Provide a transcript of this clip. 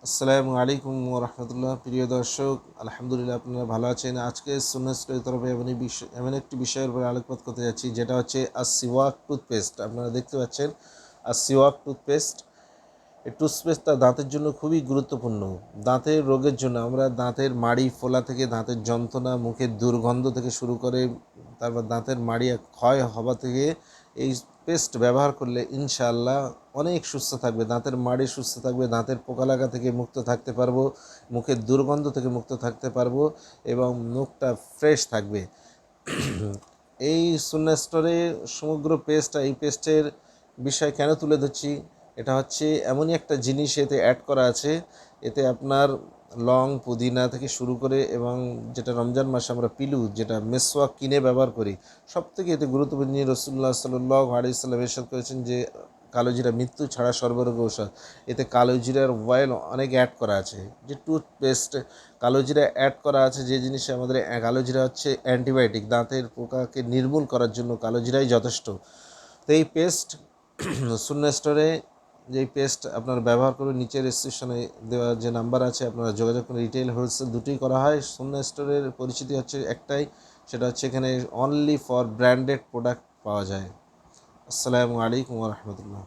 আসসালামু আলাইকুম ওয়া রাহমাতুল্লাহ। প্রিয় দর্শক, আলহামদুলিল্লাহ আপনারা ভালো আছেন। আজকে সুন্নাহ স্টোরির তরফে এমন একটি বিষয়ের উপরে আলোকপাত করতে যাচ্ছি, যেটা হচ্ছে সিওয়াক টুথপেস্ট। আপনারা দেখতে পাচ্ছেন সিওয়াক টুথপেস্ট। এই টুথপেস্টটা দাঁতের জন্য খুবই গুরুত্বপূর্ণ। দাঁতের রোগের জন্য আমরা দাঁতের মাড়ি ফোলা থেকে দাঁতের যন্ত্রণা, মুখের দুর্গন্ধ থেকে শুরু করে তারপর দাঁতের মাড়ি ক্ষয় হওয়া থেকে এই পেস্ট ব্যবহার করলে ইনশাআল্লাহ অনেক সুস্থ থাকবে। দাঁতের মাড়ি সুস্থ থাকবে, দাঁতের পোকা লাগা থেকে মুক্ত থাকতে পারবো, মুখের দুর্গন্ধ থেকে মুক্ত থাকতে পারবো এবং মুখটা ফ্রেশ থাকবে। এই সুন্নাহ স্টোরে সমগ্র এই পেস্টের বিষয় কেন তুলে ধরছি, এটা হচ্ছে এমনই একটা জিনিস এতে অ্যাড করা আছে। এতে আপনার লং, পুদিনা থেকে শুরু করে এবং যেটা রমজান মাসে আমরা পিলু, যেটা মেসওয়াক কিনে ব্যবহার করি, সব থেকে এতে গুরুত্বপূর্ণ। রাসূলুল্লাহ সাল্লাল্লাহু আলাইহি ওয়াসাল্লাম ইরশাদ করেছেন যে কালোজিরা মৃত্যু ছাড়া সর্বরোগ ঔষধ। এতে কালোজিরার অয়েল অনেক অ্যাড করা আছে। যে টুথপেস্ট কালোজিরা অ্যাড করা আছে, যে জিনিসে আমাদের কালোজিরা হচ্ছে অ্যান্টিবায়োটিক, দাঁতের পোকাকে নির্মূল করার জন্য কালোজিরাই যথেষ্ট। তো এই পেস্ট সুন্নাহ স্টোরে যেই পেস্ট আপনারা ব্যবহার করুন, নিচের রেজিস্ট্রেশনে দেওয়া যে নাম্বার আছে আপনারা যোগাযোগ করুন। রিটেল, হোলসেল দুটোই করা হয়। সুন্নাহ স্টোরের পরিচিতি হচ্ছে একটাই, সেটা হচ্ছে এখানে অনলি ফর ব্র্যান্ডেড প্রোডাক্ট পাওয়া যায়। আসসালামু আলাইকুম ওয়া রাহমাতুল্লাহ।